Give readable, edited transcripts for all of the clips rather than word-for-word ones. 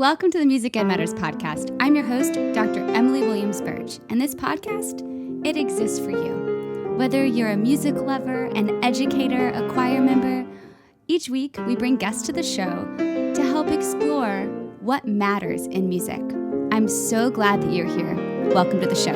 Welcome to the Music Ed Matters podcast. I'm your host, Dr. Emily Williams-Birch, and this podcast, it exists for you. Whether you're a music lover, an educator, a choir member, each week we bring guests to the show to help explore what matters in music. I'm so glad that you're here. Welcome to the show.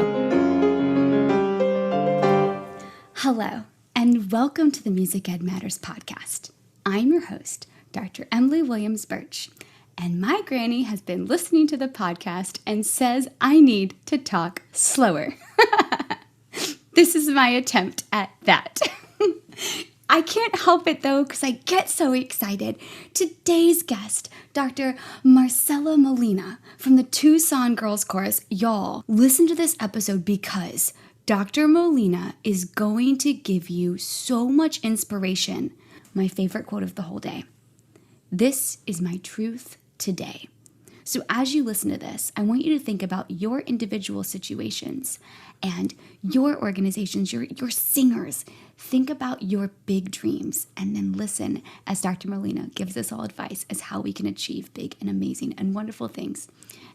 Hello, and welcome to the Music Ed Matters podcast. I'm your host, Dr. Emily Williams-Birch. And my granny has been listening to the podcast and says I need to talk slower. This is my attempt at that. I can't help it though, because I get so excited. Today's guest, Dr. Marcela Molina from the Tucson Girls Chorus. Y'all, listen to this episode because Dr. Molina is going to give you so much inspiration. My favorite quote of the whole day. This is my truth today. So as you listen to this, I want you to think about your individual situations and your organizations, your singers. Think about your big dreams and then listen as Dr. Molina gives us all advice as how we can achieve big and amazing and wonderful things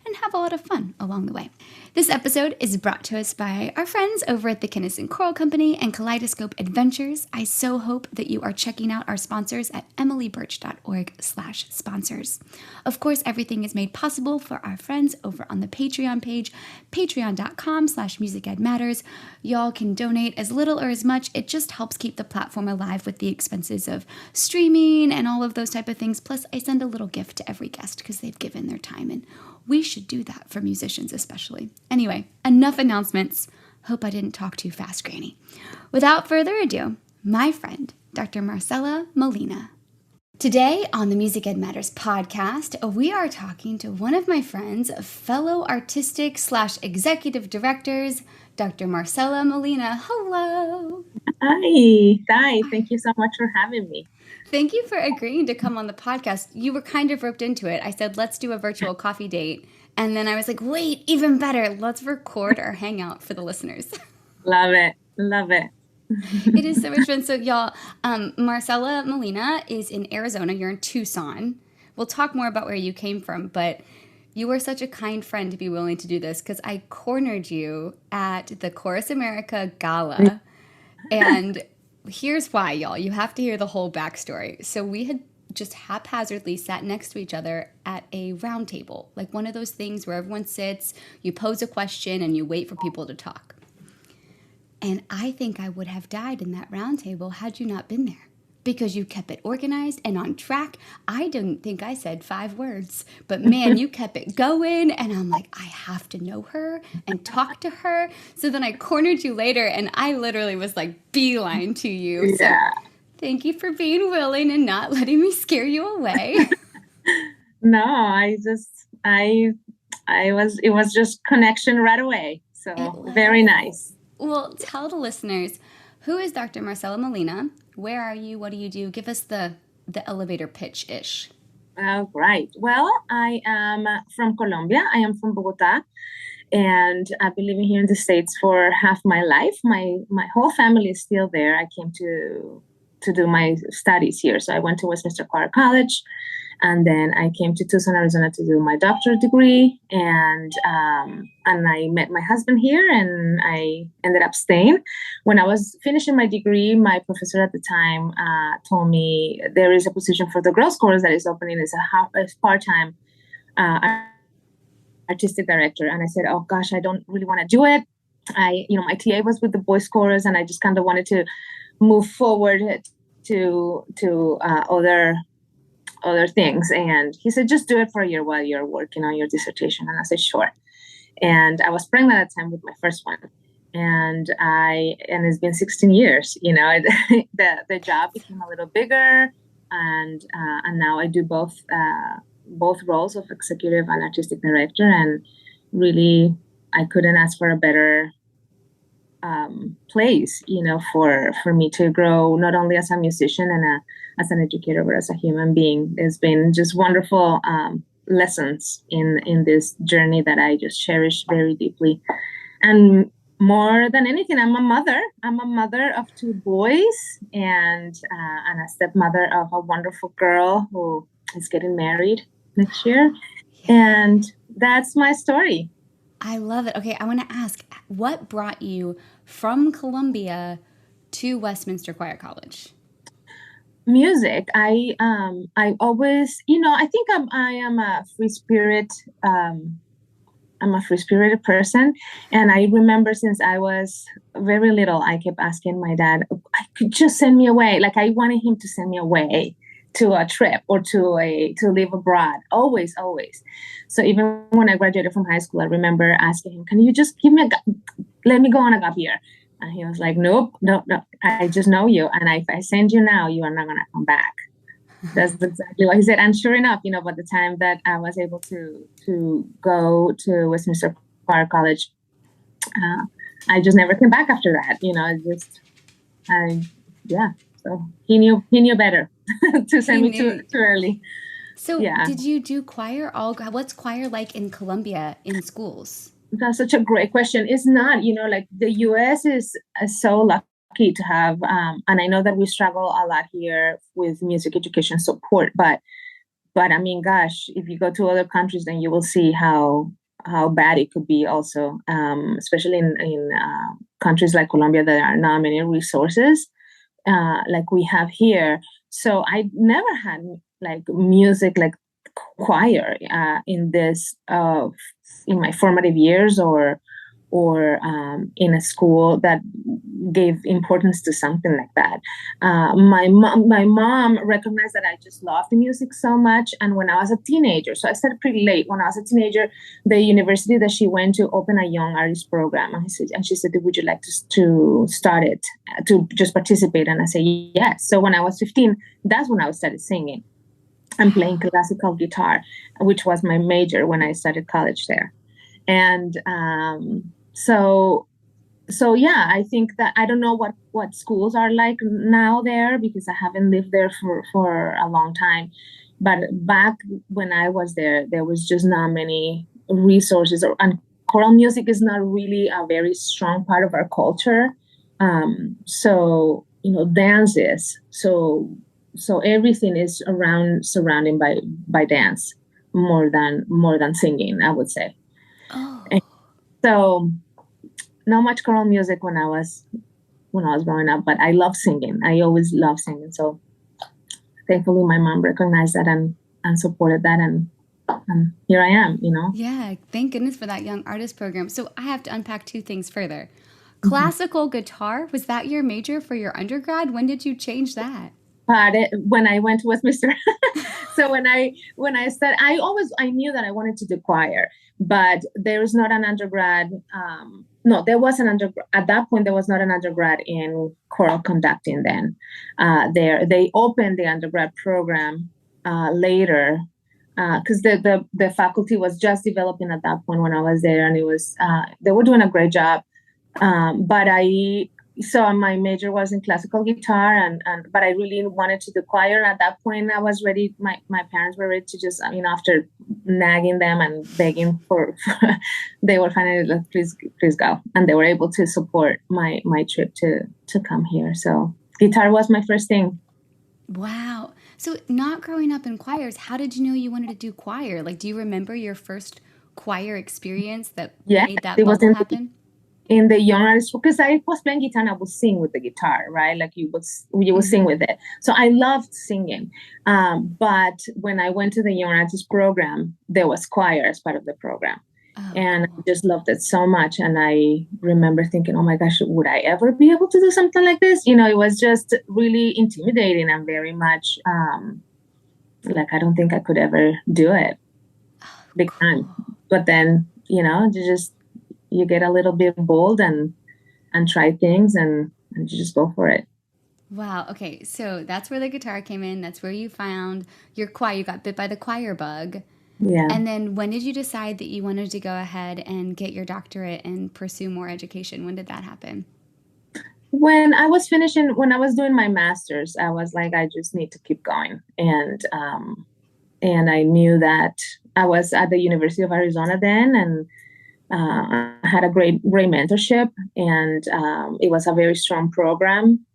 and have a lot of fun along the way. This episode is brought to us by our friends over at the Kinnison Choral Company and Kaleidoscope Adventures. I so hope that you are checking out our sponsors at emilybirch.org/sponsors. Of course, everything is made possible for our friends over on the Patreon page, patreon.com/musicedmatters. Y'all can donate as little or as much. It just helps keep the platform alive with the expenses of streaming and all of those type of things. Plus, I send a little gift to every guest because they've given their time, and we should do that for musicians especially. Anyway, enough announcements. Hope I didn't talk too fast, Granny. Without further ado, my friend, Dr. Marcela Molina. Today on the Music Ed Matters podcast, we are talking to one of my friends, fellow artistic/executive directors, Dr. Marcela Molina. Hello. Hi. Thank you so much for having me. Thank you for agreeing to come on the podcast. You were kind of roped into it. I said, let's do a virtual coffee date. And then I was like, wait, even better. Let's record our hangout for the listeners. Love it. It is so much fun. So y'all, Marcela Molina is in Arizona. You're in Tucson. We'll talk more about where you came from, but you were such a kind friend to be willing to do this because I cornered you at the Chorus America Gala. And here's why, y'all. You have to hear the whole backstory. So we had just haphazardly sat next to each other at a round table, like one of those things where everyone sits, you pose a question, and you wait for people to talk. And I think I would have died in that round table had you not been there because you kept it organized and on track. I didn't think I said 5 words, but man, you kept it going. And I'm like, I have to know her and talk to her. So then I cornered you later and I literally was like beeline to you. Yeah. So thank you for being willing and not letting me scare you away. No, it was just connection right away. So very nice. Well, tell the listeners, who is Dr. Marcela Molina? Where are you? What do you do? Give us the elevator pitch-ish. Right. Well, I am from Colombia. I am from Bogota. And I've been living here in the States for half my life. My whole family is still there. I came to do my studies here. So I went to Westminster Choir College. And then I came to Tucson, Arizona to do my doctorate degree. And I met my husband here and I ended up staying. When I was finishing my degree, my professor at the time told me there is a position for the girls' chorus that is opening as a part-time artistic director. And I said, oh gosh, I don't really want to do it. My TA was with the boys' chorus and I just kind of wanted to move forward to other things. And he said, just do it for a year while you're working on your dissertation. And I said, sure. And I was pregnant at the time with my first one. And it's been 16 years, the job became a little bigger. And now I do both roles of executive and artistic director. And really, I couldn't ask for a better place, for me to grow, not only as a musician and as an educator, but as a human being. There's been just wonderful lessons in this journey that I just cherish very deeply. And more than anything, I'm a mother. I'm a mother of 2 boys and a stepmother of a wonderful girl who is getting married next year. And that's my story. I love it. Okay, I want to ask, what brought you from Columbia to Westminster Choir College? Music. I always, I think I am a free spirit. I'm a free spirited person. And I remember since I was very little, I kept asking my dad, I could just send me away. Like I wanted him to send me away to a trip or to live abroad. Always, always. So even when I graduated from high school, I remember asking him, can you just let me go on a gap year? And he was like, nope, no, no. I just know you. And if I send you now, you are not going to come back. That's exactly what he said. And sure enough, by the time that I was able to go to Westminster Choir College, I just never came back after that. Yeah. So he knew better to send me too early. So did you do choir what's choir like in Colombia in schools? That's such a great question. It's not, like the US is so lucky to have, and I know that we struggle a lot here with music education support, but I mean, gosh, if you go to other countries, then you will see how bad it could be also, especially in countries like Colombia that are not many resources like we have here. So I never had like music, like choir in my formative years or in a school that gave importance to something like that. My mom recognized that I just loved the music so much. And when I was a teenager, so I started pretty late. When I was a teenager, the university that she went to opened a young artist program. And she said, would you like to start it, to just participate? And I said, yes. So when I was 15, that's when I started singing and playing classical guitar, which was my major when I started college there. And so yeah, I think that I don't know what schools are like now there because I haven't lived there for a long time. But back when I was there was just not many resources, and choral music is not really a very strong part of our culture. So dance is so everything is surrounded by dance more than singing, I would say. Oh. So not much choral music when I was growing up, but I love singing. I always love singing. So thankfully my mom recognized that and supported that, and here I am, Yeah, thank goodness for that young artist program. So I have to unpack two things further. Classical guitar, was that your major for your undergrad? When did you change that? When I went to Westminster. So when I started, I knew that I wanted to do choir, but there was not an undergrad. No, there was an undergrad at that point. There was not an undergrad in choral conducting. Then, they opened the undergrad program later because the faculty was just developing at that point when I was there, and it was they were doing a great job. But so my major was in classical guitar, but I really wanted to do choir. At that point, I was ready. My parents were ready to just, after nagging them and begging they were finally like, please go, and they were able to support my trip to come here. So guitar was my first thing. Wow. So not growing up in choirs, how did you know you wanted to do choir? Like, do you remember your first choir experience that made that bubble happen? In the young artist, because I was playing guitar and I would sing with the guitar, right? Like you would sing with it. So I loved singing. But when I went to the young artist program, there was choir as part of the program. And I just loved it so much. And I remember thinking, oh my gosh, would I ever be able to do something like this? It was just really intimidating and very much like I don't think I could ever do it big time. But then, you get a little bit bold and try things and you just go for it. Wow. Okay. So that's where the guitar came in. That's where you found your choir. You got bit by the choir bug. Yeah. And then when did you decide that you wanted to go ahead and get your doctorate and pursue more education? When did that happen? When I was doing my master's, I was like, I just need to keep going. And I knew that I was at the University of Arizona then, and I had a great mentorship, and it was a very strong program.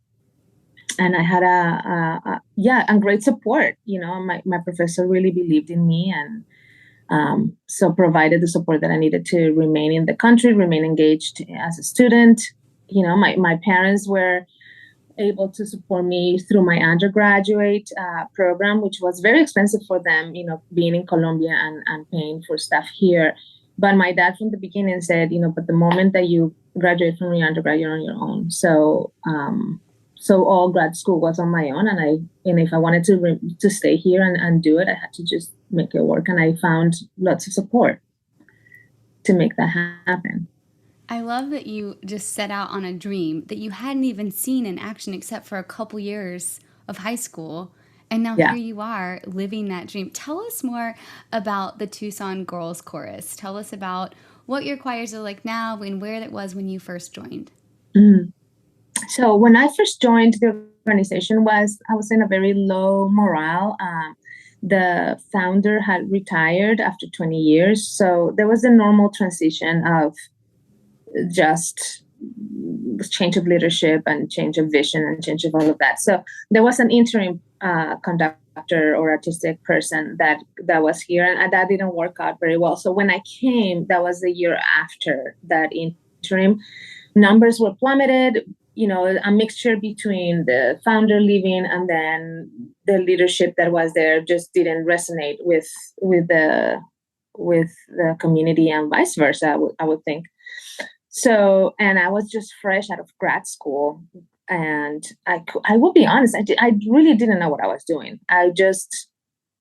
And I had a great support. My professor really believed in me, and So provided the support that I needed to remain in the country, remain engaged as a student. My parents were able to support me through my undergraduate program, which was very expensive for them, being in Colombia and paying for stuff here. But my dad from the beginning said, but the moment that you graduate from your undergrad, you're on your own. So all grad school was on my own. And if I wanted to stay here and do it, I had to just make it work. And I found lots of support to make that happen. I love that you just set out on a dream that you hadn't even seen in action except for a couple years of high school. And now here you are living that dream. Tell us more about the Tucson Girls Chorus. Tell us about what your choirs are like now and where it was when you first joined. Mm-hmm. So when I first joined the organization, I was in a very low morale. The founder had retired after 20 years. So there was a normal transition of just change of leadership and change of vision and change of all of that. So there was an interim conductor or artistic person that was here, and that didn't work out very well. So when I came, that was the year after that interim. Numbers were plummeted, a mixture between the founder leaving and then the leadership that was there just didn't resonate with the community and vice versa, I would think. So, and I was just fresh out of grad school, and I will be honest, I really didn't know what I was doing. I just,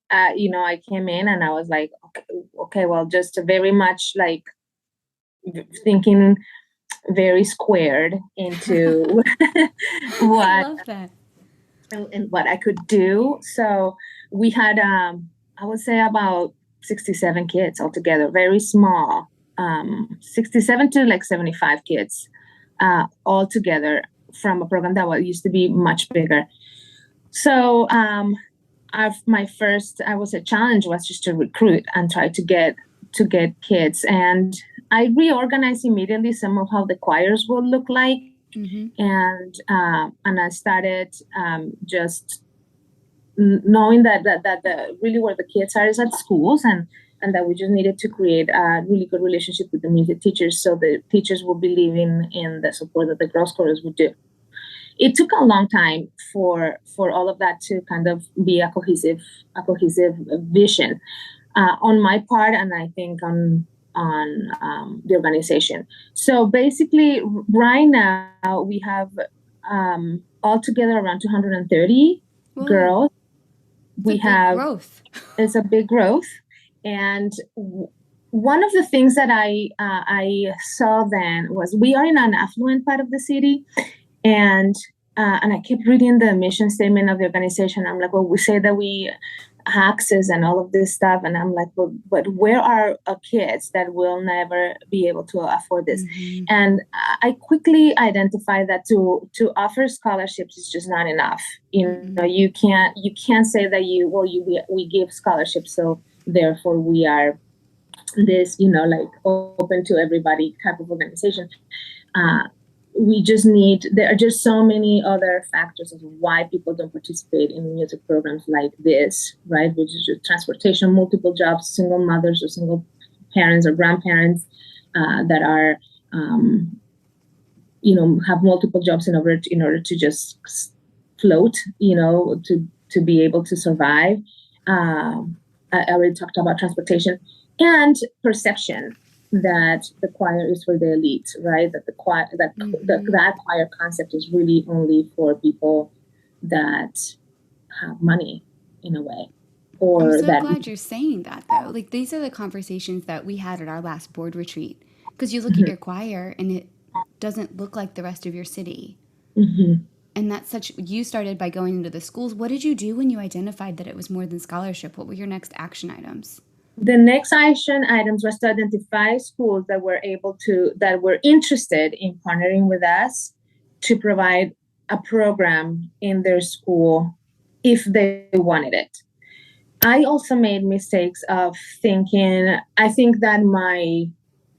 I came in and I was like, okay, well, just very much like thinking very squared into what I love that. And what I could do. So we had, I would say about 67 kids altogether, very small. 67 to like 75 kids all together from a program that used to be much bigger. So my first, I would say, challenge was just to recruit and try to get kids. And I reorganized immediately some of how the choirs will look like. Mm-hmm. And I started just knowing that really where the kids are is at schools, and that we just needed to create a really good relationship with the music teachers, so the teachers will believe in the support that the girls chorus would do. It took a long time for all of that to kind of be a cohesive vision on my part, and I think on the organization. So basically, right now we have altogether around 230 Whoa. Girls. It's a big growth. And one of the things that I saw then was we are in an affluent part of the city, and I kept reading the mission statement of the organization. I'm like, well, we say that we access and all of this stuff, and I'm like, well, but where are kids that will never be able to afford this? Mm-hmm. And I quickly identified that to offer scholarships is just not enough. Mm-hmm. You can't say that we give scholarships, so therefore we are this, like open to everybody type of organization. We just there are just so many other factors of why people don't participate in music programs like this, right? Which is just transportation, multiple jobs, single mothers or single parents or grandparents that are, have multiple jobs in order to just float, to be able to survive. I already talked about transportation and perception that the choir is for the elite, right? That the choir, that choir concept is really only for people that have money, in a way. I'm so glad you're saying that, though. Like, these are the conversations that we had at our last board retreat. Because you look at your choir and it doesn't look like the rest of your city. Mm-hmm. And you started by going into the schools. What did you do when you identified that it was more than scholarship? What were your next action items? The next action items was to identify schools that were interested in partnering with us to provide a program in their school if they wanted it. I also made mistakes of thinking, I think that my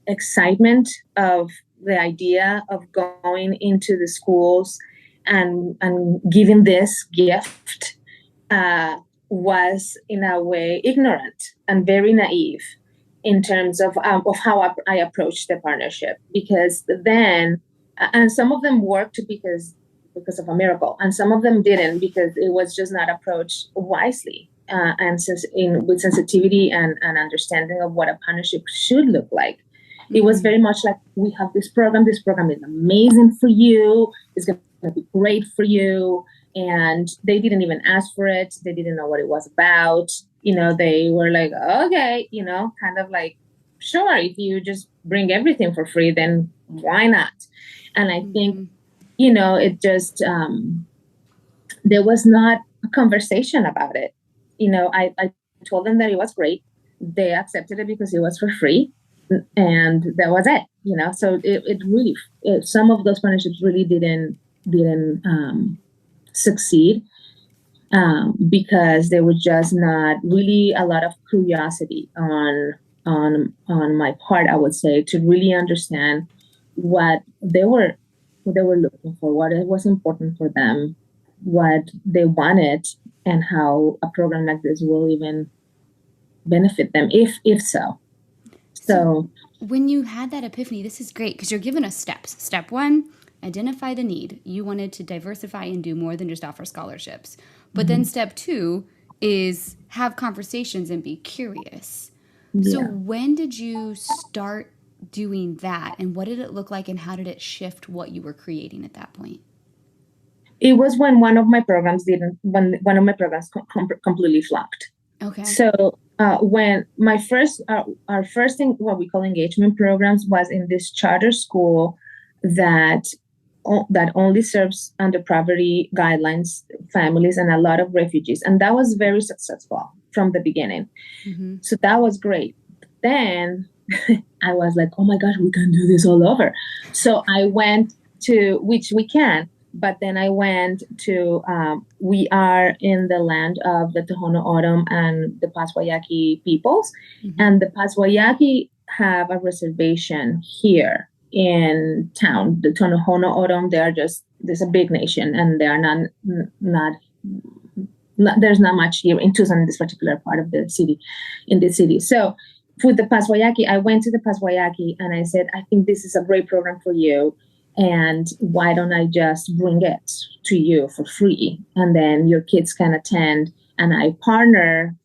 excitement of the idea of going into the schools and giving this gift was in a way ignorant and very naive. in terms of how I approached the partnership, because then, and some of them worked because of a miracle, and some of them didn't because it was just not approached wisely, and with sensitivity and understanding of what a partnership should look like. Mm-hmm. It was very much like, we have this program. This program is amazing for you. It's going to be great for you. And they didn't even ask for it. They didn't know what it was about. They were like, okay, kind of like, sure, if you just bring everything for free, then why not? And I think, it just, there was not a conversation about it. I told them that it was great. They accepted it because it was for free. And that was it, so it really, some of those partnerships really didn't succeed, because there was just not really a lot of curiosity on my part, I would say, to really understand what they were looking for, what it was important for them, what they wanted, and how a program like this will even benefit them, if so. So when you had that epiphany, this is great because you're giving us steps. Step 1, identify the need. You wanted to diversify and do more than just offer scholarships. But then step 2 is have conversations and be curious. Yeah. So when did you start doing that, and what did it look like, and how did it shift what you were creating at that point? It was when one of my programs completely flopped. Okay. So when our first thing, what we call engagement programs, was in this charter school that only serves under poverty guidelines families and a lot of refugees, and that was very successful from the beginning. Mm-hmm. So that was great. Then I was like, oh my gosh, we can do this all over. So I went to, which we can. But then I went to, we are in the land of the Tohono O'odham and the Paswayaki peoples. Mm-hmm. And the Paswayaki have a reservation here in town. The Tohono O'odham, there's a big nation, and they are not there's not much here in Tucson, in this particular part of the city, in the city. So with the Paswayaki, I went to the Paswayaki and I said, I think this is a great program for you. And why don't I just bring it to you for free? And then your kids can attend. And I partner,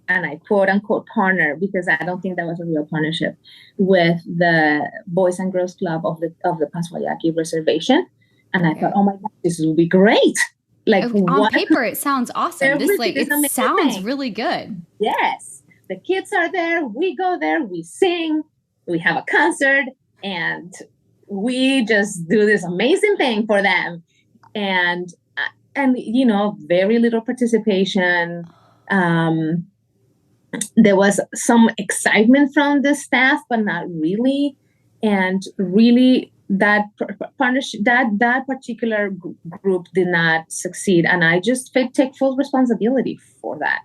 and I quote unquote partner, because I don't think that was a real partnership, with the Boys and Girls Club of the Paswayaki Reservation. And I thought, oh my God, this will be great. Like, on paper, it sounds awesome. It sounds really good. Yes. The kids are there. We go there. We sing. We have a concert. And we just do this amazing thing for them. And very little participation. There was some excitement from the staff, but not really. And really, that partnership, that particular group did not succeed. And I just take full responsibility for that,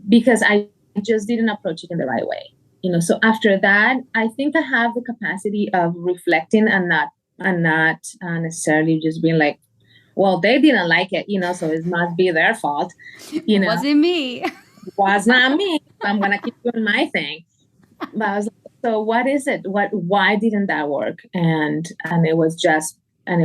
because I just didn't approach it in the right way. So after that, I think I have the capacity of reflecting and not necessarily just being like, well, they didn't like it, so it must be their fault. It wasn't me. It was not me. I'm going to keep doing my thing. But I was like, so what is it? Why didn't that work? And it was just, I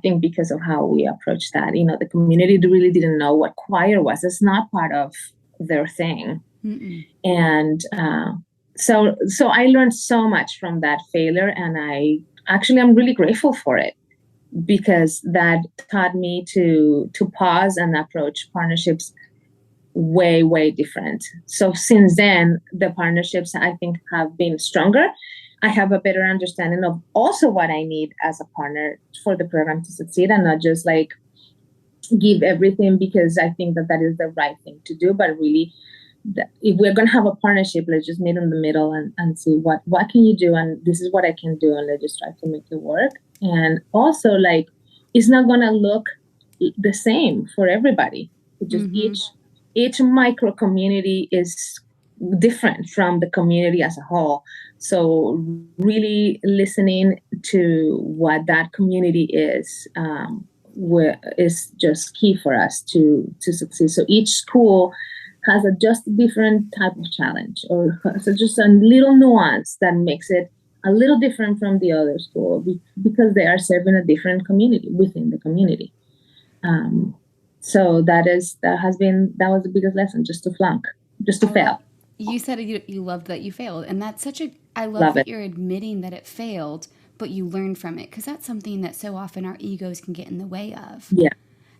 think, because of how we approached that. The community really didn't know what choir was. It's not part of their thing. Mm-mm. And so I learned so much from that failure, and I'm really grateful for it, because that taught me to pause and approach partnerships way, way different. So since then, the partnerships, I think, have been stronger. I have a better understanding of also what I need as a partner for the program to succeed, and not just like give everything because I think that is the right thing to do, but really, if we're going to have a partnership, let's just meet in the middle and see what can you do, and this is what I can do, and let's just try to make it work. And also, like, it's not going to look the same for everybody. It just each micro community is different from the community as a whole. So really listening to what that community is just key for us to succeed. So each school has a just different type of challenge, or has just a little nuance that makes it a little different from the other school because they are serving a different community within the community. So that was the biggest lesson, just to flunk, just to fail. You said you loved that you failed, and that's I Love that it. you're admitting that it failed, but you learned from it, because that's something that so often our egos can get in the way of. Yeah.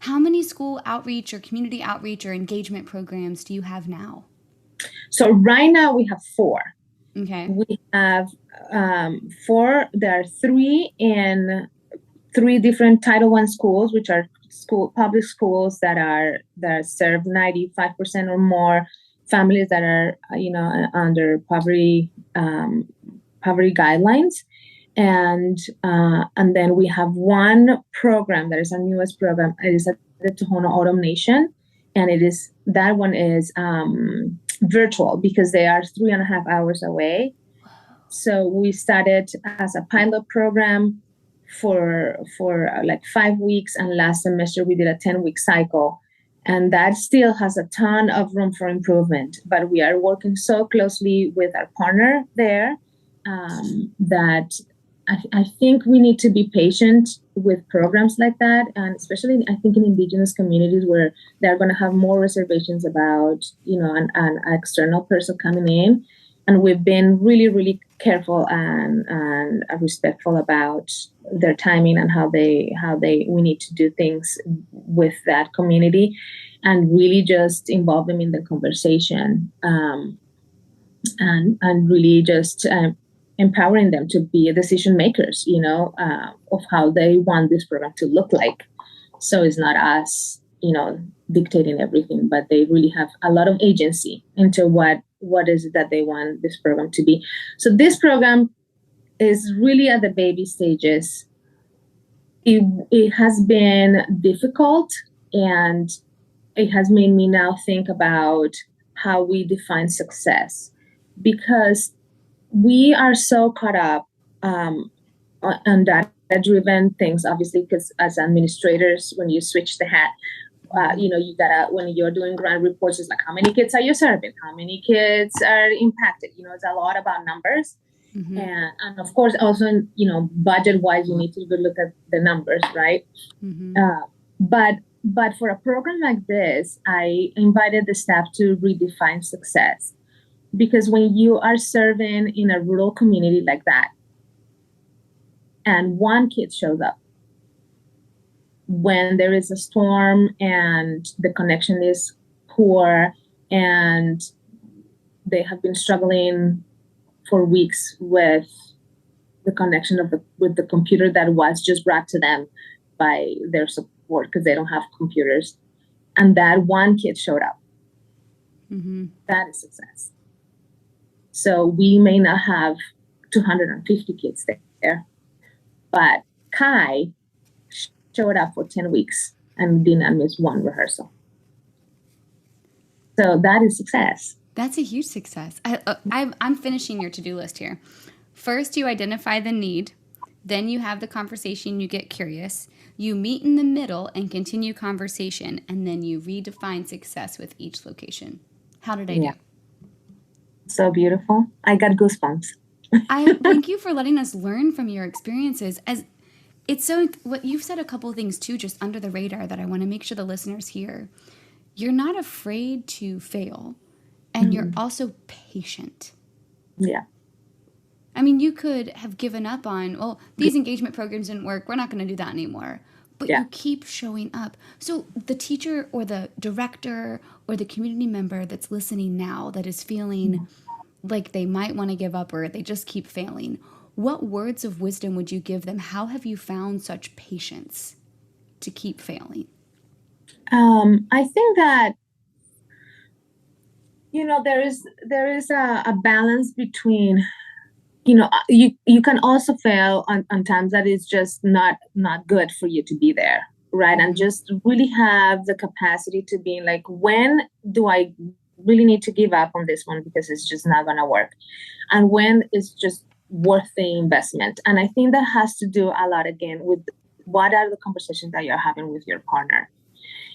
How many school outreach or community outreach or engagement programs do you have now? So right now we have 4. Okay. We have 4. There are 3 in 3 different Title I schools, which are public schools that serve 95% or more families that are under poverty guidelines. And then we have one program that is our newest program. It is at the Tohono O'odham Nation, and that one is virtual because they are 3.5 hours away. So we started as a pilot program for like 5 weeks, and last semester we did a 10-week cycle, and that still has a ton of room for improvement. But we are working so closely with our partner there that I think we need to be patient with programs like that, and especially I think in Indigenous communities where they're going to have more reservations about an external person coming in. And we've been really, really careful and respectful about their timing and how we need to do things with that community, and really just involve them in the conversation, and really just empowering them to be decision makers, of how they want this program to look like. So it's not us, dictating everything, but they really have a lot of agency into what is it that they want this program to be. So this program is really at the baby stages. It has been difficult, and it has made me now think about how we define success, because we are so caught up on data-driven things, obviously, because as administrators, when you switch the hat, you gotta, when you're doing grant reports, it's like, how many kids are you serving? How many kids are impacted? It's a lot about numbers. Mm-hmm. And of course, also, budget-wise, you need to look at the numbers, right? Mm-hmm. But for a program like this, I invited the staff to redefine success. Because when you are serving in a rural community like that, and one kid shows up, when there is a storm and the connection is poor and they have been struggling for weeks with the connection with the computer that was just brought to them by their support because they don't have computers, and that one kid showed up, mm-hmm. That is success. So we may not have 250 kids there, but Kai showed up for 10 weeks and did not miss one rehearsal. So that is success. That's a huge success. I'm finishing your to-do list here. First, you identify the need. Then you have the conversation. You get curious. You meet in the middle and continue conversation. And then you redefine success with each location. How did I do? So beautiful. I got goosebumps. I thank you for letting us learn from your experiences. As it's so, what you've said a couple of things too, just under the radar, that I want to make sure the listeners hear. You're not afraid to fail, and mm-hmm. you're also patient. Yeah. I mean, you could have given up on, well, these engagement programs didn't work, we're not going to do that anymore. But you keep showing up. So the teacher or the director or the community member that's listening now that is feeling like they might want to give up or they just keep failing, what words of wisdom would you give them? How have you found such patience to keep failing? I think that, there is a balance between, you can also fail on times that is just not good for you to be there, right? Mm-hmm. And just really have the capacity to be like, when do I really need to give up on this one because it's just not going to work? And when it's just worth the investment. And I think that has to do a lot, again, with what are the conversations that you're having with your partner.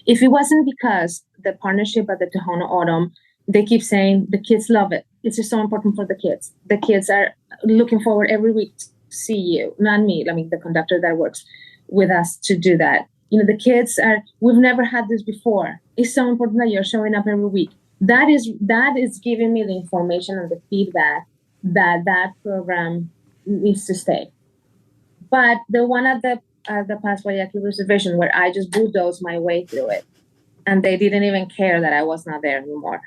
If it wasn't because the partnership at the Tohono Autumn, they keep saying the kids love it. It's just so important for the kids. The kids are looking forward every week to see you, not me. I mean, the conductor that works with us to do that. The kids we've never had this before. It's so important that you're showing up every week. That is giving me the information and the feedback that program needs to stay. But the one at the Past Guayaquil Reservation, where I just bulldozed my way through it, and they didn't even care that I was not there anymore.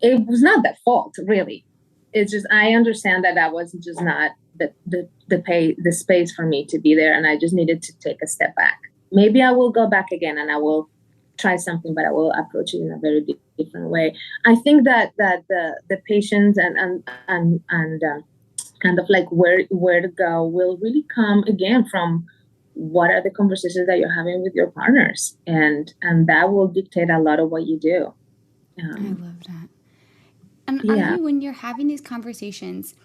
It was not their fault, really. It's just, I understand that was just not the space for me to be there, and I just needed to take a step back. Maybe I will go back again and I will try something, but I will approach it in a very different way. I think that the patience and kind of like where to go will really come again from what are the conversations that you're having with your partners, and that will dictate a lot of what you do. I love that. And yeah. When you're having these conversations,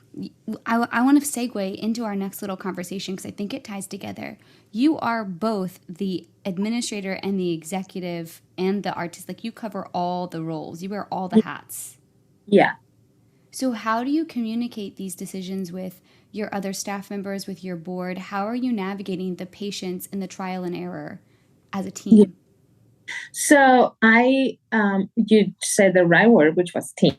I want to segue into our next little conversation because I think it ties together. You are both the administrator and the executive and the artist. Like, you cover all the roles. You wear all the hats. Yeah. So how do you communicate these decisions with your other staff members, with your board? How are you navigating the patience and the trial and error as a team? Yeah. So you said the right word, which was team.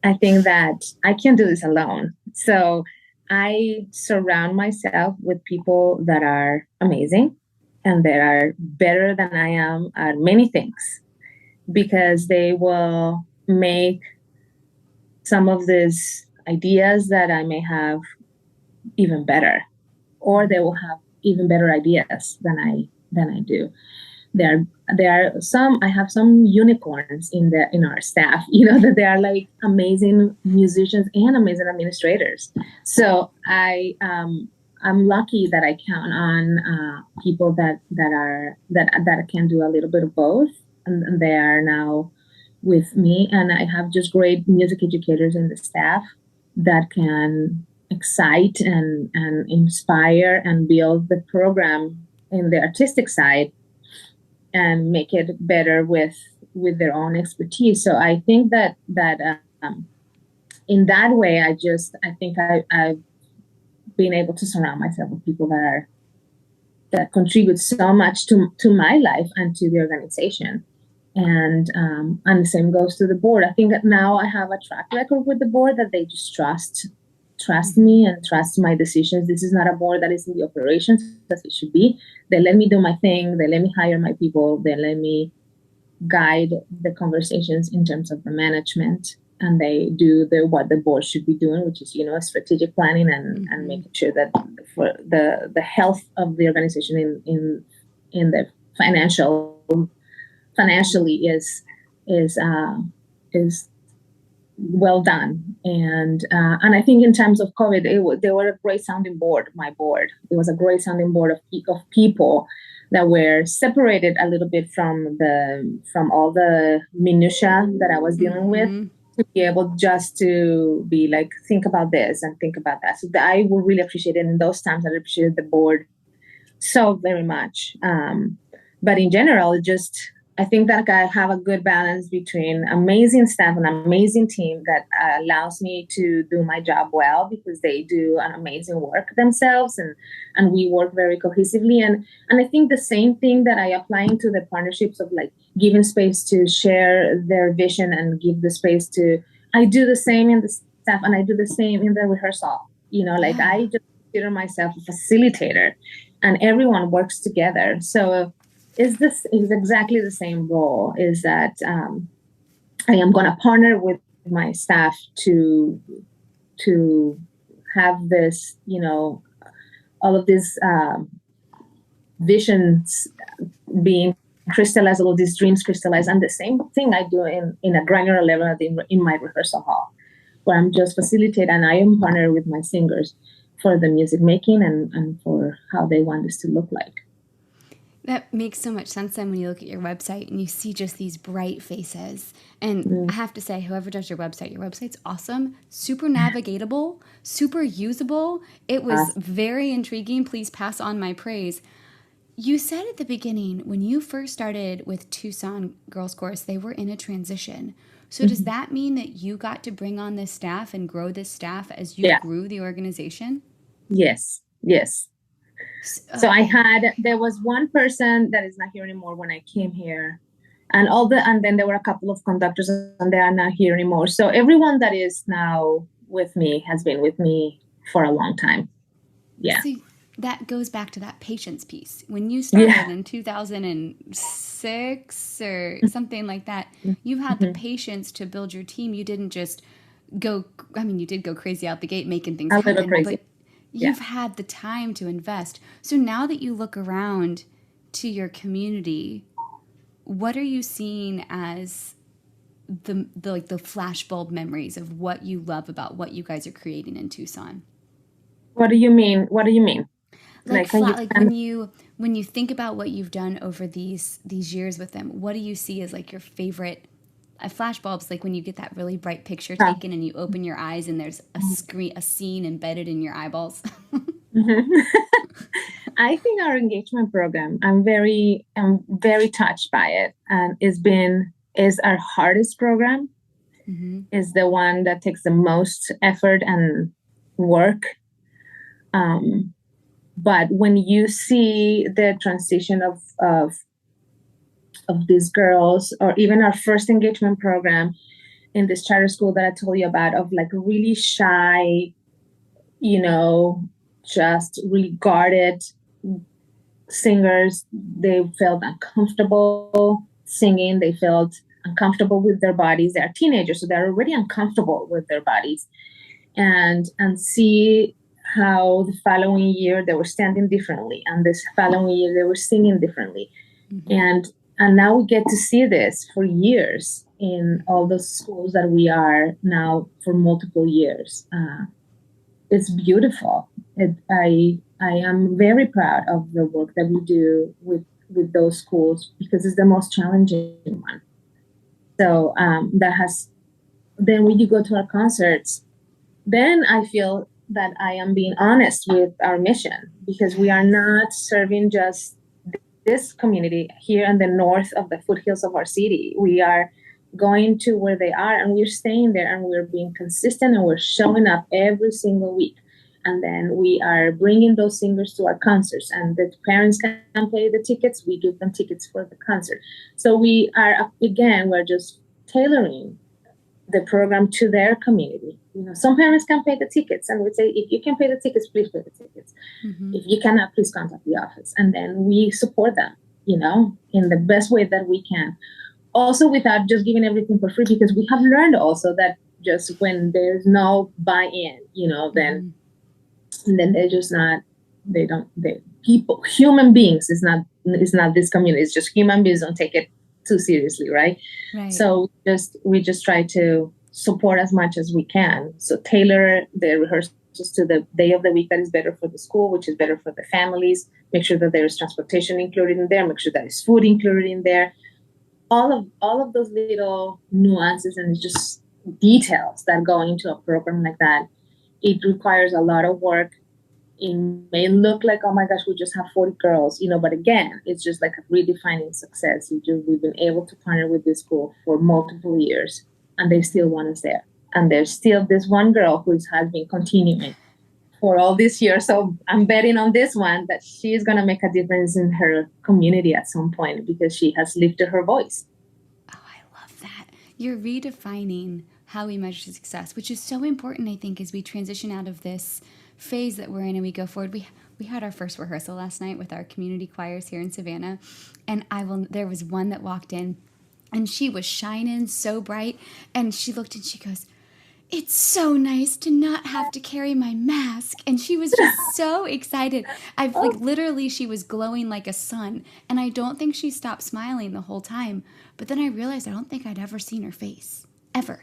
I think that I can't do this alone. So I surround myself with people that are amazing and that are better than I am at many things, because they will make some of these ideas that I may have even better, or they will have even better ideas than I do. There are some. I have some unicorns in our staff. That they are like amazing musicians and amazing administrators. So I'm lucky that I count on people that can do a little bit of both, and they are now with me. And I have just great music educators in the staff that can excite and inspire and build the program in the artistic side and make it better with their own expertise. So I think that in that way, I think I've been able to surround myself with people that contribute so much to my life and to the organization. And the same goes to the board. I think that now I have a track record with the board that they just trust me and trust my decisions. This is not a board that is in the operations as it should be. They let me do my thing. They let me hire my people. They let me guide the conversations in terms of the management. And they do what the board should be doing, which is, strategic planning and making sure that for the health of the organization in the financially is well done. And I think in terms of COVID, they were a great sounding board. My board, it was a great sounding board of people that were separated a little bit from all the minutia that I was dealing with, to be able just to be like, think about this and think about that. So I will really appreciate it. In those times, I appreciated the board so very much. But in general, I think that I have a good balance between amazing staff and amazing team that allows me to do my job well, because they do an amazing work themselves, and we work very cohesively. And I think the same thing that I apply into the partnerships of like giving space to share their vision and give the space to, I do the same in the staff and I do the same in the rehearsal. I just consider myself a facilitator, and everyone works together. So is exactly the same role, is that I am going to partner with my staff to have this, all of these visions being crystallized, all of these dreams crystallized. And the same thing I do in a granular level in my rehearsal hall, where I'm just facilitate, and I am partnered with my singers for the music making and for how they want this to look like. That makes so much sense then when you look at your website and you see just these bright faces. And I have to say, whoever does your website's awesome, super navigatable, super usable. It was very intriguing. Please pass on my praise. You said at the beginning, when you first started with Tucson Girls Course, they were in a transition. So does Mhm. that mean that you got to bring on this staff and grow this staff as you Yeah. grew the organization? Yes. Yes. So Okay. there was one person that is not here anymore when I came here. And then there were a couple of conductors and they are not here anymore. So everyone that is now with me has been with me for a long time. Yeah. So that goes back to that patience piece. When you Yeah. started in 2006 or something like that, you had the Mhm. patience to build your team. You didn't just go, I mean, you did go crazy out the gate making things A little happen, crazy. but Yeah. you've had the time to invest. So now that you look around to your community, what are you seeing as the like the flashbulb memories of what you love about what you guys are creating in Tucson? What do you mean? What do you mean? Like Like, can you flat, like expand? when you think about what you've done over these years with them, what do you see as like your favorite flashbulbs? Like when you get that really bright picture Oh. taken and you open your eyes and there's a scene embedded in your eyeballs. Mhm. I think our engagement program, I'm very touched by it. And is our hardest program, Hmm. is the one that takes the most effort and work. Um, but when you see the transition of these girls, or even our first engagement program in this charter school that I told you about, of like really shy, you know, just really guarded singers, they felt uncomfortable singing. They felt uncomfortable with their bodies. They are teenagers, so they're already uncomfortable with their bodies. And see how the following year they were standing differently, and this following year they were singing differently. Hmm. And now we get to see this for years in all the schools that we are now for multiple years. It's beautiful. I am very proud of the work that we do with those schools because it's the most challenging one. So that has then when you go to our concerts, then I feel that I am being honest with our mission, because we are Yes. not serving just this community here in the north of the foothills of our city. We are going to where they are, and we're staying there, and we're being consistent, and we're showing up every single week. And then we are bringing those singers to our concerts, and the parents can pay the tickets. We give them tickets for the concert. So we are, again, we're just tailoring the program to their community. You know, some parents can pay the tickets, and we say, if you can pay the tickets, please pay the tickets. Hmm. If you cannot, please contact the office. And then we support them, you know, in the best way that we can. Also, without just giving everything for free, because we have learned also that just when there's no buy-in, you know, Hmm. then they're just not, they don't, they people, human beings is not this community. It's just human beings don't take it too seriously, right? Right. So we just try to support as much as we can. So tailor the rehearsals to the day of the week that is better for the school, which is better for the families. Make sure that there is transportation included in there. Make sure that there's food included in there. All of those little nuances and just details that go into a program like that. It requires a lot of work. It may look like, oh my gosh, we just have 40 girls, you know, but again, it's just like a redefining success. We've been able to partner with this school for multiple years, and they still want us there. And there's still this one girl who has been continuing for all this year. So I'm betting on this one that she's going to make a difference in her community at some point, because she has lifted her voice. Oh, I love that. You're redefining how we measure success, which is so important, I think, as we transition out of this phase that we're in and we go forward. We had our first rehearsal last night with our community choirs here in Savannah, and there was one that walked in, and she was shining so bright, and she looked and she goes, "It's so nice to not have to carry my mask." And she was just so excited. I've like literally, she was glowing like a sun. And I don't think she stopped smiling the whole time. But then I realized I don't think I'd ever seen her face, ever,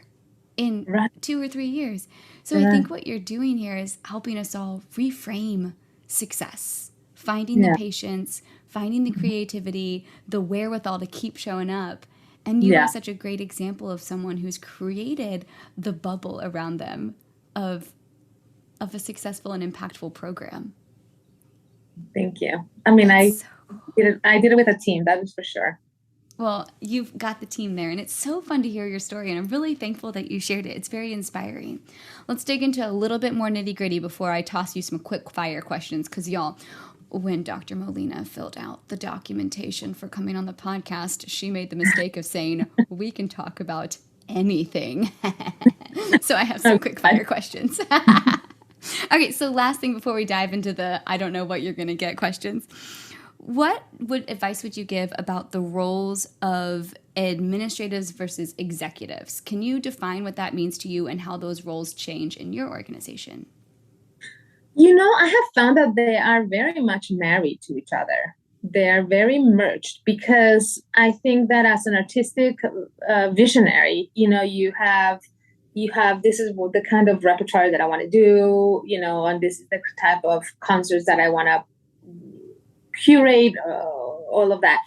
in Right. 2 or 3 years. So I Yeah. think what you're doing here is helping us all reframe success, finding the Yeah. patience, finding the creativity, the wherewithal to keep showing up. And you are Yeah. such a great example of someone who's created the bubble around them of a successful and impactful program. Thank you. I mean, That's so cool. I did it with a team, that is for sure. Well, you've got the team there, and it's so fun to hear your story, and I'm really thankful that you shared it. It's very inspiring. Let's dig into a little bit more nitty-gritty before I toss you some quick fire questions, because y'all, when Dr. Molina filled out the documentation for coming on the podcast, she made the mistake of saying, we can talk about anything. So I have some quick fire questions. Okay, so last thing before we dive into the I don't know what you're going to get questions. What advice would you give about the roles of administrators versus executives? Can you define what that means to you and how those roles change in your organization? I have found that they are very much married to each other. They are very merged, because I think that as an artistic visionary, you have this is the kind of repertoire that I want to do, and this is the type of concerts that I want to curate, all of that.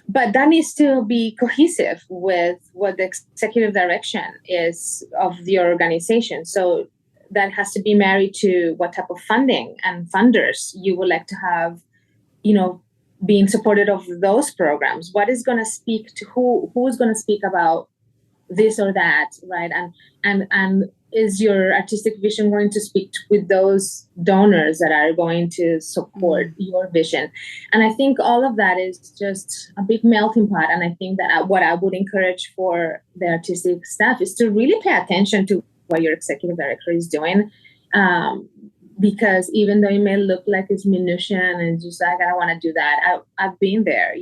But that needs to be cohesive with what the executive direction is of the organization. So that has to be married to what type of funding and funders you would like to have, being supported of those programs. What is going to speak to who's going to speak about this or that, right? And is your artistic vision going to speak with those donors that are going to support your vision? And I think all of that is just a big melting pot. And I think that what I would encourage for the artistic staff is to really pay attention to what your executive director is doing. Because even though it may look like it's minutia and just like, I don't want to do that. I've been there,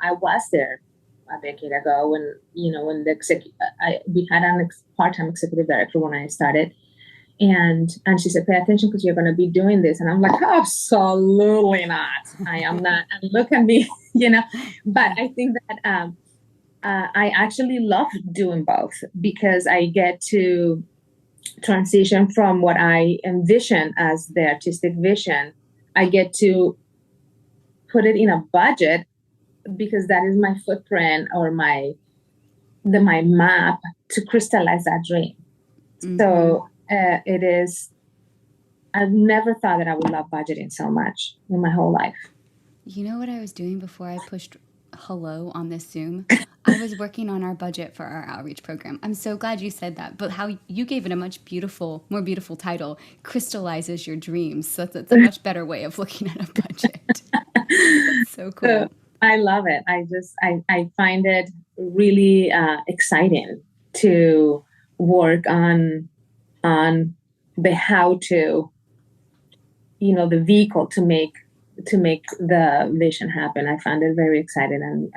I was there a decade ago when we had a part-time executive director when I started, and she said, pay attention because you're going to be doing this. And I'm like, absolutely not. I am not. And look at me, but I think that I actually love doing both, because I get to transition from what I envision as the artistic vision. I get to put it in a budget, because that is my footprint or my map to crystallize that dream. Mm-hmm. So it is, I've never thought that I would love budgeting so much in my whole life. You know what I was doing before I pushed hello on this Zoom? I was working on our budget for our outreach program. I'm so glad you said that. But how you gave it a much more beautiful title, crystallizes your dreams. So that's a much better way of looking at a budget. That's so cool. I love it. I find it really exciting to work on the how to, the vehicle to make the vision happen. I find it very exciting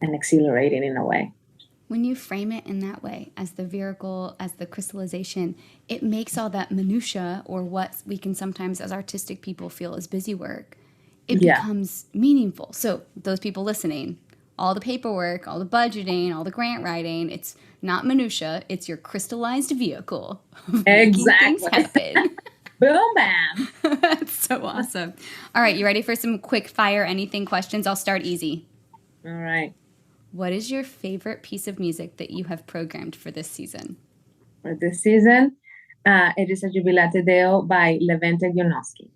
and exhilarating in a way. When you frame it in that way, as the vehicle, as the crystallization, it makes all that minutia, or what we can sometimes as artistic people feel as busy work, it becomes meaningful. So those people listening, all the paperwork, all the budgeting, all the grant writing, it's not minutia, it's your crystallized vehicle. Exactly. Boom, bam. That's so awesome. All right, you ready for some quick fire anything questions? I'll start easy. All right. What is your favorite piece of music that you have programmed for this season? For this season, it is a Jubilate Deo by Levente Ionoski.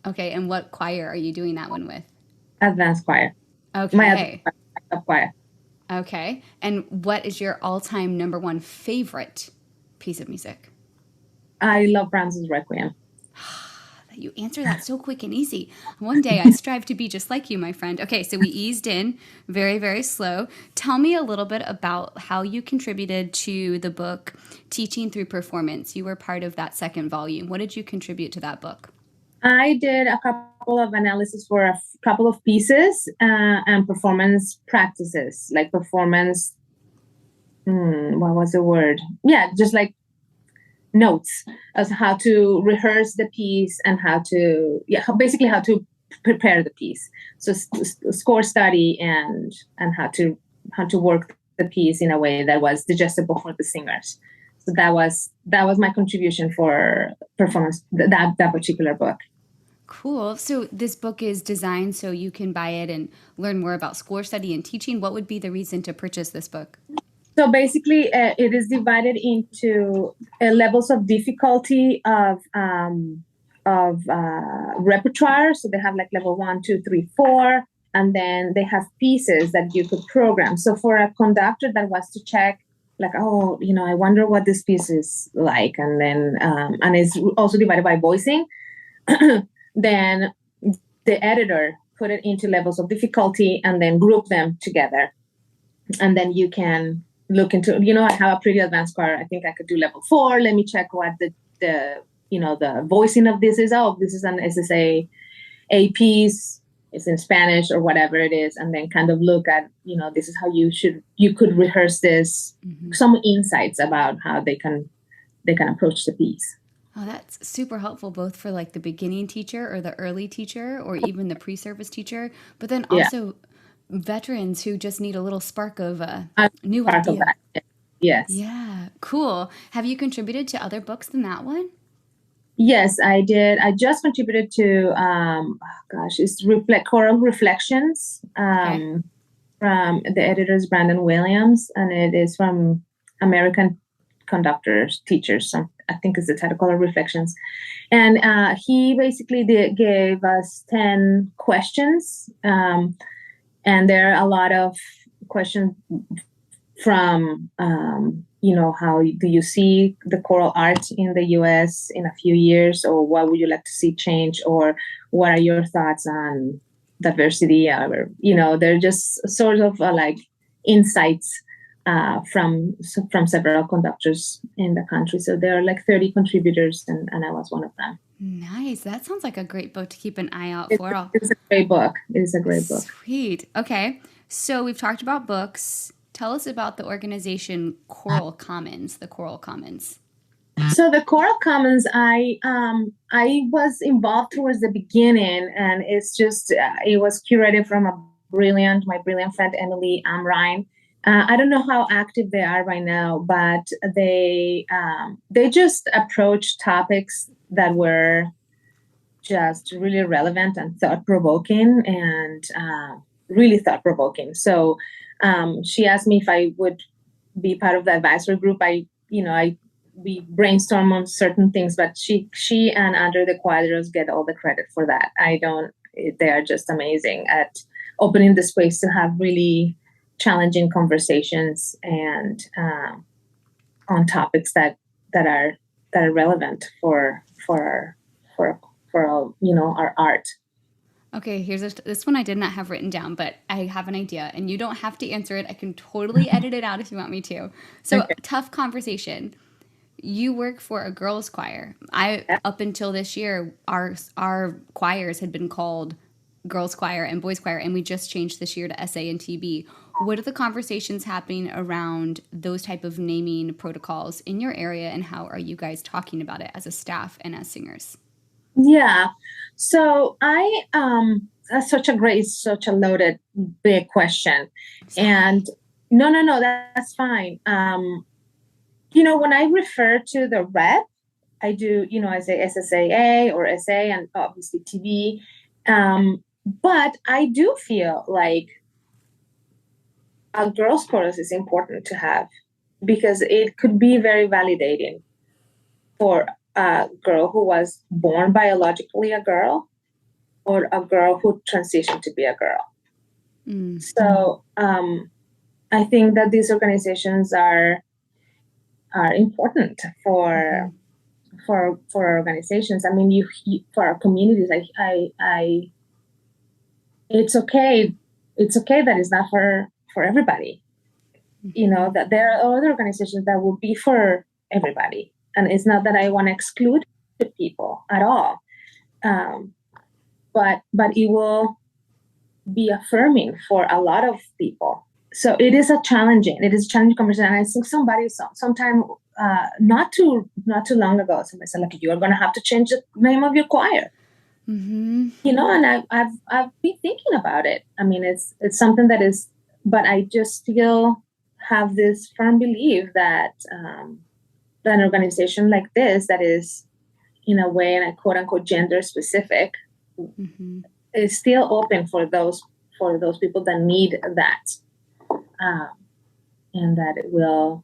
Okay, and what choir are you doing that one with? Advanced choir. Okay. My choir. Okay, and what is your all-time number one favorite piece of music? I love Brahms' Requiem. You answer that so quick and easy. One day I strive to be just like you, my friend. Okay, so we eased in very, very slow. Tell me a little bit about how you contributed to the book Teaching Through Performance. You were part of that second volume. What did you contribute to that book? I did a couple of analysis for a couple of pieces and performance practices, like performance. What was the word? Yeah, just like notes as how to rehearse the piece and how to prepare the piece. So score study and how to work the piece in a way that was digestible for the singers. So that was my contribution for performance, that particular book. Cool. So this book is designed so you can buy it and learn more about score study and teaching. What would be the reason to purchase this book? So basically, it is divided into levels of difficulty of repertoire. So they have like level 1, 2, 3, 4, and then they have pieces that you could program. So for a conductor that was to check, like, oh, I wonder what this piece is like, and then and it's also divided by voicing. Then the editor put it into levels of difficulty and then group them together, and then you can look into. I have a pretty advanced choir. I think I could do level 4. Let me check what the voicing of this is. Oh, this is an SSA A piece. It's in Spanish or whatever it is, and then kind of look at, this is how you could rehearse this. Mm-hmm. Some insights about how they can approach the piece. Oh, that's super helpful, both for like the beginning teacher or the early teacher or even the pre-service teacher, but then also veterans who just need a little spark of a new idea. Of yes. Yeah, cool. Have you contributed to other books than that one? Yes, I did. I just contributed to, it's Choral Reflections from the editor's Brandon Williams, and it is from American Conductors, Teachers. I think it's the title, Choral Reflections. And he basically gave us 10 questions, and there are a lot of questions from, how do you see the choral art in the U.S. in a few years, or what would you like to see change, or what are your thoughts on diversity? Or, they're just sort of like insights from several conductors in the country. So there are like 30 contributors, and I was one of them. Nice. That sounds like a great book to keep an eye out for. It's a great book. It is a great book. Sweet. Okay. So we've talked about books. Tell us about the organization Choral Commons, the Choral Commons. So the Choral Commons, I was involved towards the beginning, and it's just, it was curated from my brilliant friend, Emily Amrine. I don't know how active they are right now, but they just approached topics that were just really relevant and thought-provoking, and really thought-provoking. So she asked me if I would be part of the advisory group. We brainstorm on certain things, but she and Andre the Quadros get all the credit for that. They are just amazing at opening the space to have really challenging conversations and on topics that are relevant for our art. Okay, here's this one I did not have written down, but I have an idea, and you don't have to answer it. I can totally edit it out if you want me to. So, okay. Tough conversation. You work for a girls' choir. Up until this year, our choirs had been called girls' choir and boys' choir, and we just changed this year to SA and TB. What are the conversations happening around those type of naming protocols in your area, and how are you guys talking about it as a staff and as singers? Yeah. So that's such a loaded, big question. Sorry. And no, that's fine. When I refer to the rep, I do, I say SSAA or SA and obviously TB. But I do feel like a girls' chorus is important to have, because it could be very validating for a girl who was born biologically a girl, or a girl who transitioned to be a girl. Mm. So I think that these organizations are important for our organizations. I mean, for our communities. It's okay. It's okay that it's not for everybody. Mm-hmm. That there are other organizations that will be for everybody. And it's not that I want to exclude people at all, but it will be affirming for a lot of people. So it is a challenging conversation. And I think sometime not too long ago, somebody said, like, you are going to have to change the name of your choir. Mm-hmm. And I've been thinking about it. I mean, it's something that is, but I just still have this firm belief that an organization like this, that is in a way, and a quote unquote gender specific, mm-hmm. is still open for those people that need that, and that it will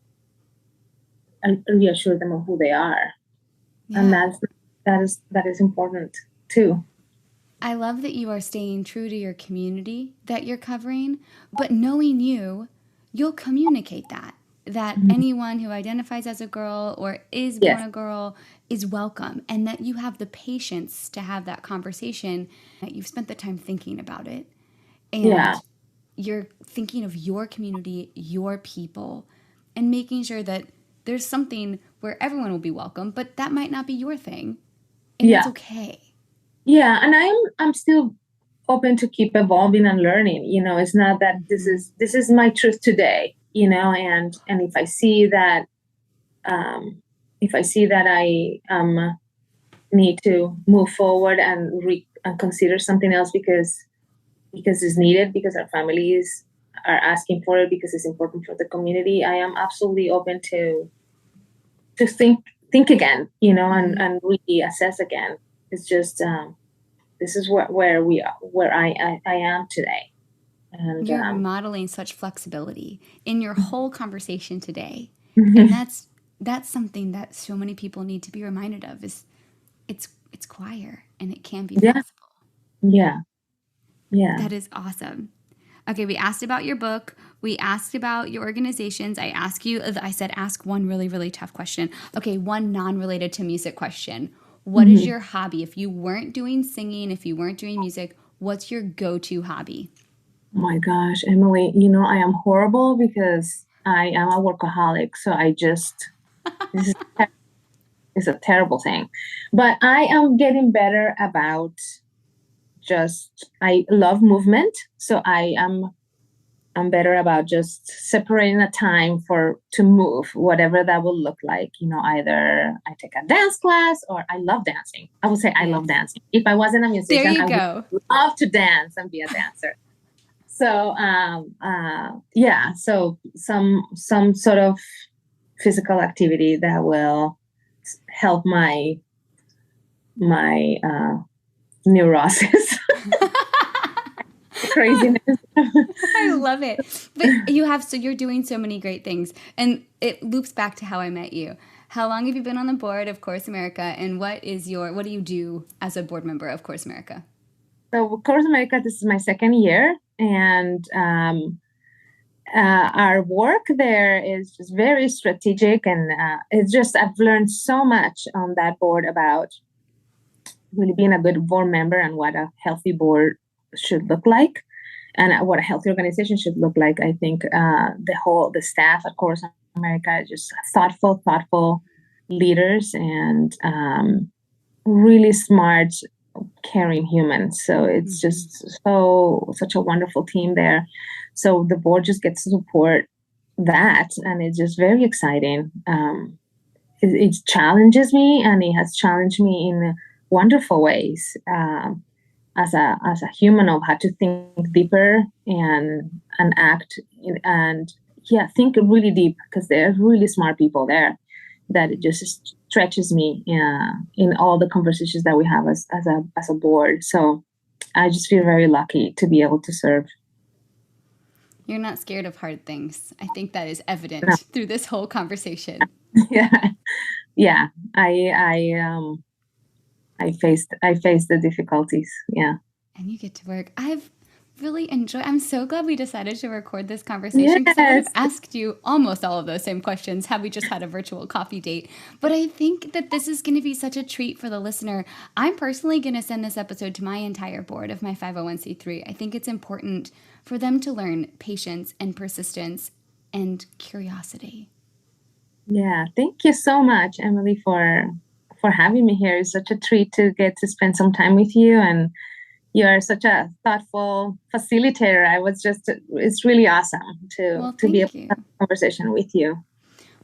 reassure them of who they are. Yeah. And that is important too. I love that you are staying true to your community that you're covering, but knowing you, you'll communicate that Mhm. anyone who identifies as a girl or is born Yes. a girl is welcome, and that you have the patience to have that conversation, that you've spent the time thinking about it, Yeah. and you're thinking of your community, your people, and making sure that there's something where everyone will be welcome, but that might not be your thing, and it's Yeah. okay. Yeah. And I'm still open to keep evolving and learning. It's not that Mm-hmm. this is my truth today, and if I see that I need to move forward and consider something else because it's needed, because our families are asking for it, because it's important for the community, I am absolutely open to think again, Mm-hmm. and really assess again. It's just this is where we are, where I am today. And You're modeling such flexibility in your whole conversation today. And mhm. that's something that so many people need to be reminded of is it's choir and it can be Yeah, flexible. yeah, yeah. That is awesome. Okay, we asked about your book. We asked about your organizations. I said ask one really, really tough question. Okay, one non related to music question. What is Mhm. your hobby? If you weren't doing singing, if you weren't doing music, what's your go to hobby? Oh my gosh, Emily, I am horrible because I am a workaholic. So this is a terrible thing. But I am getting better about I love movement. So I'm better about just separating a time to move, whatever that will look like. Either I take a dance class or I love dancing. I would say I Yes. love dancing. If I wasn't a There musician, you I would go. love to dance and be a dancer. So yeah, so some sort of physical activity that will help my neurosis, craziness. I love it. But you're doing so many great things. And it loops back to how I met you. How long have you been on the board of Course America, and what do you do as a board member of Course America? So, Course America, this is my second year, and our work there is just very strategic, and it's just I've learned so much on that board about really being a good board member and what a healthy board should look like, and what a healthy organization should look like. I think the staff at Course America is just thoughtful leaders, and really smart, caring humans. So it's Mm-hmm. just such a wonderful team there. So the board just gets to support that, and it's just very exciting. It challenges me, and it has challenged me in wonderful ways. As a human, I've had to think deeper and act and yeah, think really deep, because there are really smart people there that it just stretches me in all the conversations that we have as a board. So I just feel very lucky to be able to serve. You're not scared of hard things. I think that is evident No. through this whole conversation. Yeah, yeah. I faced the difficulties. Yeah. And you get to work. I'm so glad we decided to record this conversation because I would have Yes. asked you almost all of those same questions had we just had a virtual coffee date. But I think that this is going to be such a treat for the listener. I'm personally going to send this episode to my entire board of my 501c3. I think it's important for them to learn patience and persistence and curiosity. Yeah. Thank you so much, Emily, for having me here. It's such a treat to get to spend some time with you, and you are such a thoughtful facilitator. It's really awesome to Well, be able thank to have you. a conversation with you.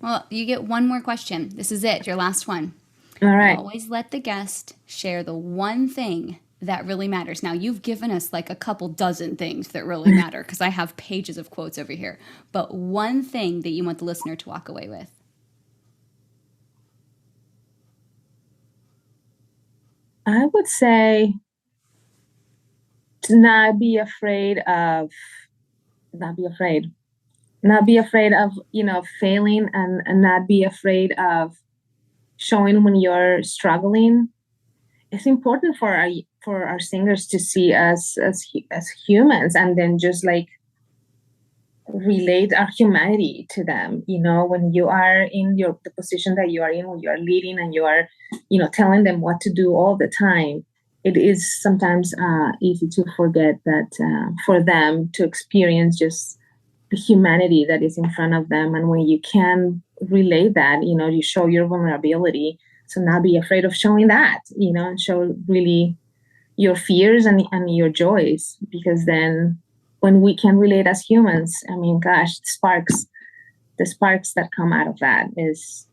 Well, you get one more question. This is it, your last one. All I right. always let the guest share the one thing that really matters. Now, you've given us like a couple dozen things that really matter because I have pages of quotes over here. But one thing that you want the listener to walk away with. I would say to not be afraid of not be afraid. Not be afraid of, failing, and not be afraid of showing when you're struggling, it's important for our singers to see us as humans, and then just like relate our humanity to them. When you are in the position that you are in, when you are leading and you are, telling them what to do all the time, it is sometimes easy to forget that for them to experience just the humanity that is in front of them. And when you can relate that, you show your vulnerability. So not be afraid of showing that, and show really your fears and your joys, because then when we can relate as humans, I mean, gosh, the sparks that come out of that it's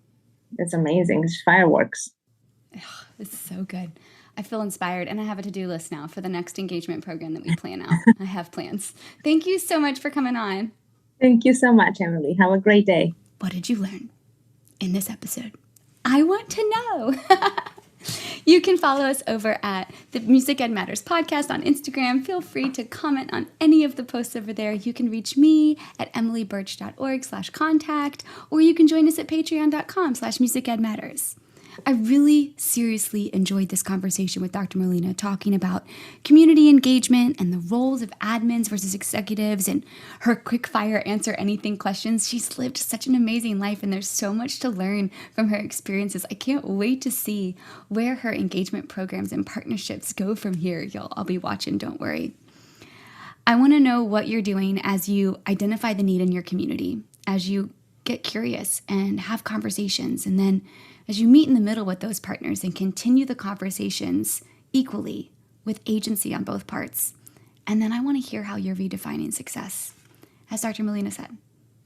amazing. It's fireworks. It's so good. I feel inspired, and I have a to-do list now for the next engagement program that we plan out. I have plans. Thank you so much for coming on. Thank you so much, Emily. Have a great day. What did you learn in this episode? I want to know. You can follow us over at the Music Ed Matters podcast on Instagram. Feel free to comment on any of the posts over there. You can reach me at emilybirch.org/contact, or you can join us at patreon.com/musicedmatters. I really seriously enjoyed this conversation with Dr. Molina, talking about community engagement and the roles of admins versus executives, and her quick fire answer anything questions. She's lived such an amazing life, and there's so much to learn from her experiences. I can't wait to see where her engagement programs and partnerships go from here. I'll be watching, don't worry. I want to know what you're doing as you identify the need in your community, as you get curious and have conversations, and then as you meet in the middle with those partners and continue the conversations equally with agency on both parts. And then I want to hear how you're redefining success. As Dr. Molina said,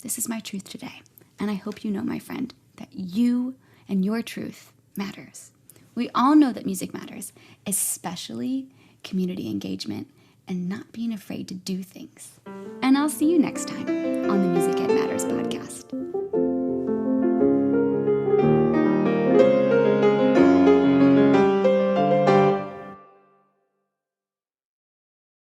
this is my truth today. And I hope you know, my friend, that you and your truth matters. We all know that music matters, especially community engagement and not being afraid to do things. And I'll see you next time on the Music Ed Matters.